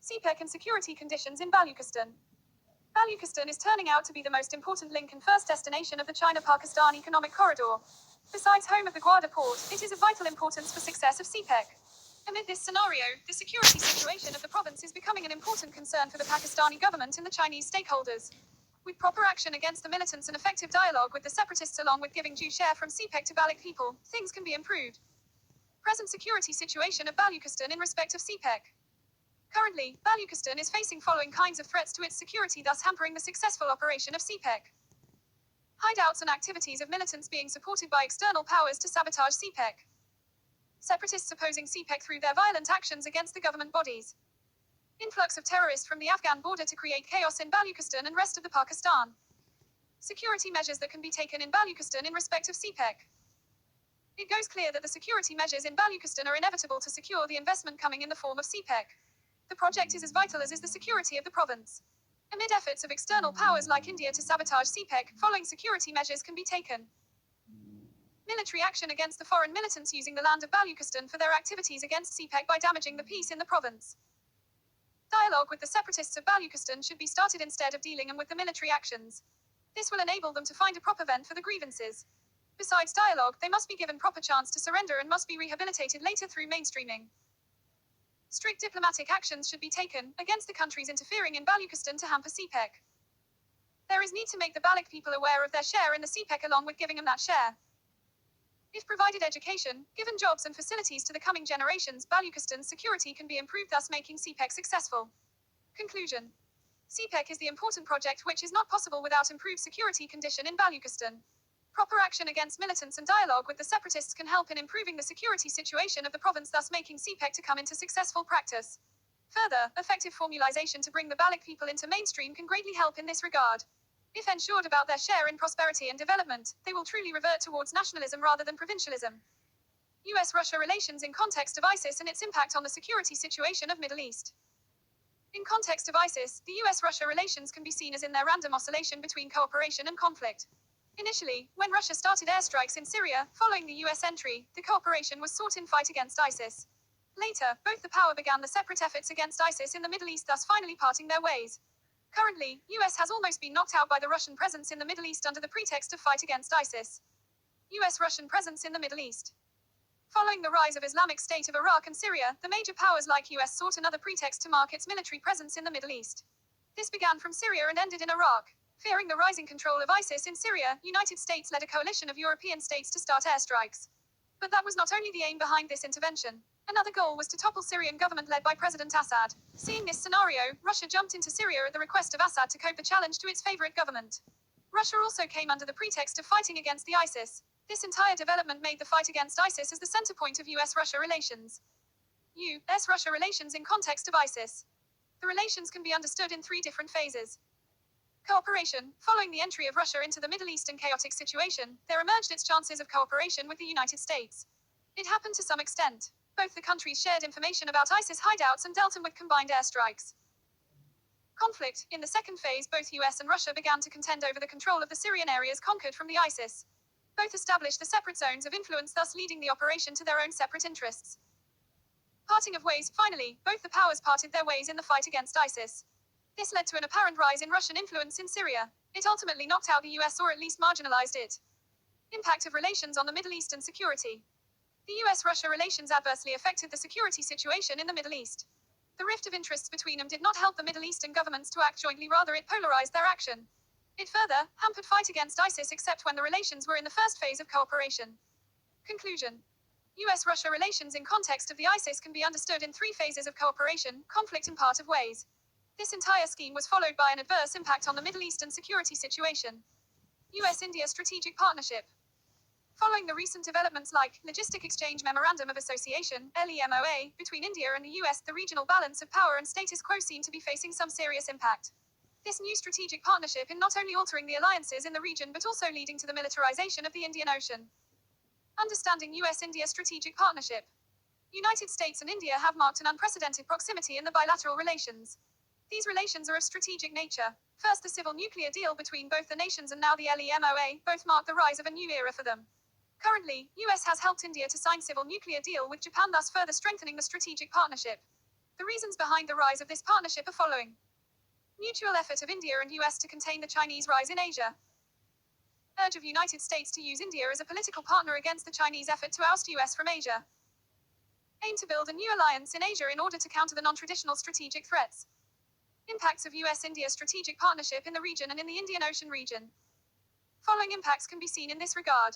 CPEC and security conditions in Balochistan. Balochistan is turning out to be the most important link and first destination of the China-Pakistan economic corridor. Besides home of the Gwadar port, it is of vital importance for success of CPEC. Amid this scenario, the security situation of the province is becoming an important concern for the Pakistani government and the Chinese stakeholders. With proper action against the militants and effective dialogue with the separatists along with giving due share from CPEC to Baloch people, things can be improved. Present security situation of Balochistan in respect of CPEC. Currently, Balochistan is facing following kinds of threats to its security, thus hampering the successful operation of CPEC. Hideouts and activities of militants being supported by external powers to sabotage CPEC. Separatists opposing CPEC through their violent actions against the government bodies. Influx of terrorists from the Afghan border to create chaos in Balochistan and rest of the Pakistan. Security measures that can be taken in Balochistan in respect of CPEC. It goes clear that the security measures in Balochistan are inevitable to secure the investment coming in the form of CPEC. The project is as vital as is the security of the province. Amid efforts of external powers like India to sabotage CPEC, following security measures can be taken. Military action against the foreign militants using the land of Balochistan for their activities against CPEC by damaging the peace in the province. Dialogue with the separatists of Balochistan should be started instead of dealing with the military actions. This will enable them to find a proper vent for the grievances. Besides dialogue, they must be given proper chance to surrender and must be rehabilitated later through mainstreaming. Strict diplomatic actions should be taken against the countries interfering in Balochistan to hamper CPEC. There is need to make the Baloch people aware of their share in the CPEC along with giving them that share. If provided education, given jobs and facilities to the coming generations, Balochistan's security can be improved, thus making CPEC successful. Conclusion. CPEC is the important project which is not possible without improved security condition in Balochistan. Proper action against militants and dialogue with the separatists can help in improving the security situation of the province, thus making CPEC to come into successful practice. Further, effective formalization to bring the Baloch people into mainstream can greatly help in this regard. If ensured about their share in prosperity and development, they will truly revert towards nationalism rather than provincialism. US-Russia relations in context of ISIS and its impact on the security situation of Middle East. In context of ISIS, the US-Russia relations can be seen as in their random oscillation between cooperation and conflict. Initially, when Russia started airstrikes in Syria, following the US entry, the cooperation was sought in fight against ISIS. Later, both the power began the separate efforts against ISIS in the Middle East, thus finally parting their ways. Currently, US has almost been knocked out by the Russian presence in the Middle East under the pretext of fight against ISIS. US-Russian presence in the Middle East. Following the rise of Islamic State of Iraq and Syria, the major powers like US sought another pretext to mark its military presence in the Middle East. This began from Syria and ended in Iraq. Fearing the rising control of ISIS in Syria, United States led a coalition of European states to start airstrikes. But that was not only the aim behind this intervention. Another goal was to topple Syrian government led by President Assad. Seeing this scenario, Russia jumped into Syria at the request of Assad to cope the challenge to its favorite government. Russia also came under the pretext of fighting against the ISIS. This entire development made the fight against ISIS as the center point of US-Russia relations. US-Russia relations in context of ISIS. The relations can be understood in three different phases. Cooperation. Following the entry of Russia into the Middle Eastern chaotic situation, there emerged its chances of cooperation with the United States. It happened to some extent. Both the countries shared information about ISIS hideouts and dealt with combined airstrikes. Conflict. In the second phase, both US and Russia began to contend over the control of the Syrian areas conquered from the ISIS. Both established the separate zones of influence, thus leading the operation to their own separate interests. Parting of ways. Finally, both the powers parted their ways in the fight against ISIS. This led to an apparent rise in Russian influence in Syria. It ultimately knocked out the US or at least marginalized it. Impact of relations on the Middle East and security. The US-Russia relations adversely affected the security situation in the Middle East. The rift of interests between them did not help the Middle Eastern governments to act jointly, rather it polarized their action. It further hampered fight against ISIS except when the relations were in the first phase of cooperation. Conclusion. US-Russia relations in context of the ISIS can be understood in three phases of cooperation, conflict and part of ways. This entire scheme was followed by an adverse impact on the Middle Eastern security situation. US-India Strategic Partnership. Following the recent developments like Logistic Exchange Memorandum of Association, LEMOA, between India and the US, the regional balance of power and status quo seem to be facing some serious impact. This new strategic partnership in not only altering the alliances in the region but also leading to the militarization of the Indian Ocean. Understanding US-India Strategic Partnership. United States and India have marked an unprecedented proximity in the bilateral relations. These relations are of strategic nature. First, the civil nuclear deal between both the nations and now the LEMOA, both mark the rise of a new era for them. Currently, US has helped India to sign civil nuclear deal with Japan, thus further strengthening the strategic partnership. The reasons behind the rise of this partnership are following. Mutual effort of India and US to contain the Chinese rise in Asia. Urge of United States to use India as a political partner against the Chinese effort to oust US from Asia. Aim to build a new alliance in Asia in order to counter the non-traditional strategic threats. Impacts of US-India strategic partnership in the region and in the Indian Ocean region. Following impacts can be seen in this regard.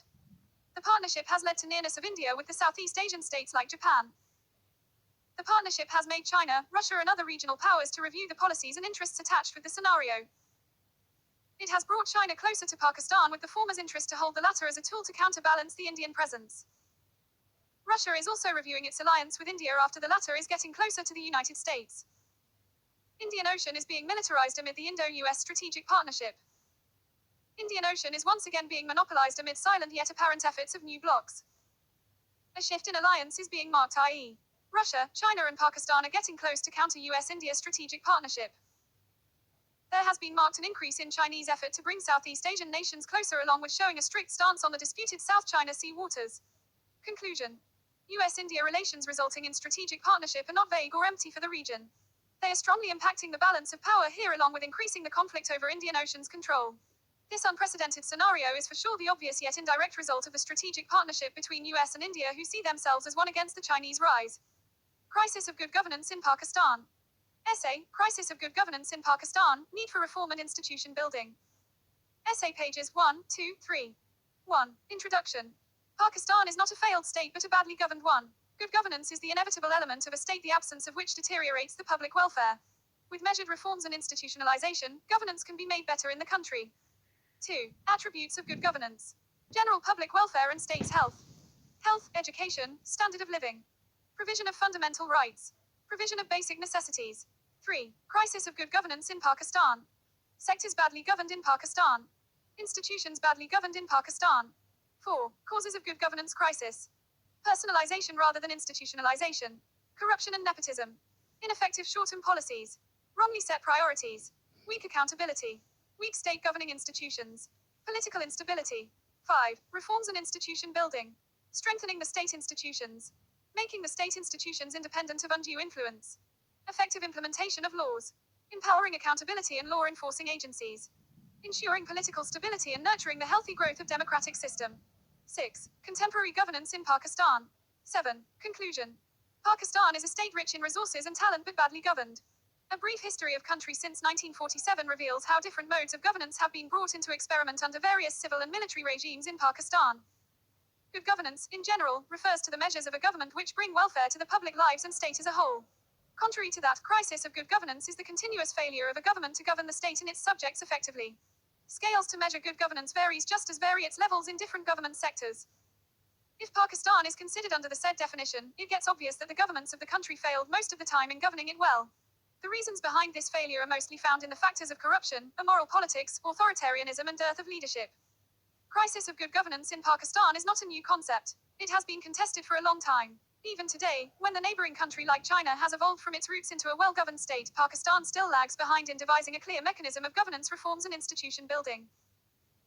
The partnership has led to nearness of India with the Southeast Asian states like Japan. The partnership has made China, Russia and other regional powers to review the policies and interests attached with the scenario. It has brought China closer to Pakistan with the former's interest to hold the latter as a tool to counterbalance the Indian presence. Russia is also reviewing its alliance with India after the latter is getting closer to the United States. Indian Ocean is being militarized amid the Indo-US strategic partnership. Indian Ocean is once again being monopolized amid silent yet apparent efforts of new blocs. A shift in alliance is being marked, i.e., Russia, China and Pakistan are getting close to counter US-India strategic partnership. There has been marked an increase in Chinese effort to bring Southeast Asian nations closer along with showing a strict stance on the disputed South China Sea waters. Conclusion. US-India relations resulting in strategic partnership are not vague or empty for the region. They are strongly impacting the balance of power here along with increasing the conflict over Indian Ocean's control. This unprecedented scenario is for sure the obvious yet indirect result of the strategic partnership between US and India who see themselves as one against the Chinese rise. Crisis of good governance in Pakistan. Essay, Crisis of Good Governance in Pakistan, Need for Reform and Institution Building. Essay pages 1, 2, 3. 1. Introduction. Pakistan is not a failed state but a badly governed one. Good governance is the inevitable element of a state the absence of which deteriorates the public welfare. With measured reforms and institutionalization, governance can be made better in the country. 2. Attributes of good governance. General public welfare and state's health. Health, education, standard of living. Provision of fundamental rights. Provision of basic necessities. 3. Crisis of good governance in Pakistan. Sectors badly governed in Pakistan. Institutions badly governed in Pakistan. 4. Causes of good governance crisis. Personalization rather than institutionalization. Corruption and nepotism. Ineffective short-term policies. Wrongly set priorities. Weak accountability. Weak state governing institutions. Political instability. 5. Reforms and institution building. Strengthening the state institutions. Making the state institutions independent of undue influence. Effective implementation of laws. Empowering accountability and law enforcing agencies. Ensuring political stability and nurturing the healthy growth of democratic system. 6. Contemporary governance in Pakistan. 7. Conclusion. Pakistan is a state rich in resources and talent but badly governed. A brief history of country since 1947 reveals how different modes of governance have been brought into experiment under various civil and military regimes in Pakistan. Good governance, in general, refers to the measures of a government which bring welfare to the public lives and state as a whole. Contrary to that, crisis of good governance is the continuous failure of a government to govern the state and its subjects effectively. Scales to measure good governance varies just as vary its levels in different government sectors. If Pakistan is considered under the said definition, it gets obvious that the governments of the country failed most of the time in governing it well. The reasons behind this failure are mostly found in the factors of corruption, immoral politics, authoritarianism and dearth of leadership. Crisis of good governance in Pakistan is not a new concept. It has been contested for a long time. Even today, when the neighboring country like China has evolved from its roots into a well-governed state, Pakistan still lags behind in devising a clear mechanism of governance reforms and institution building.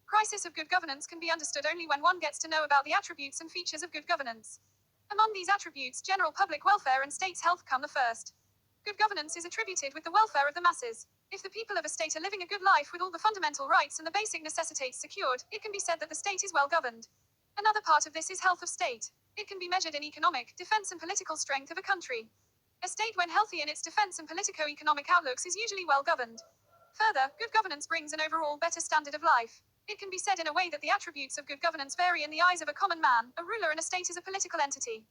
Crisis of good governance can be understood only when one gets to know about the attributes and features of good governance. Among these attributes, general public welfare and state's health come the first. Good governance is attributed with the welfare of the masses. If the people of a state are living a good life with all the fundamental rights and the basic necessities secured, it can be said that the state is well governed. Another part of this is health of state. It can be measured in economic, defense and political strength of a country. A state when healthy in its defense and politico-economic outlooks is usually well governed. Further, good governance brings an overall better standard of life. It can be said in a way that the attributes of good governance vary in the eyes of a common man. A ruler and a state is a political entity.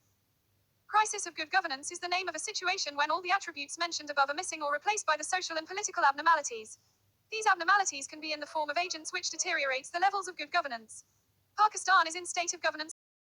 Crisis of good governance is the name of a situation when all the attributes mentioned above are missing or replaced by the social and political abnormalities. These abnormalities can be in the form of agents which deteriorates the levels of good governance. Pakistan is in state of governance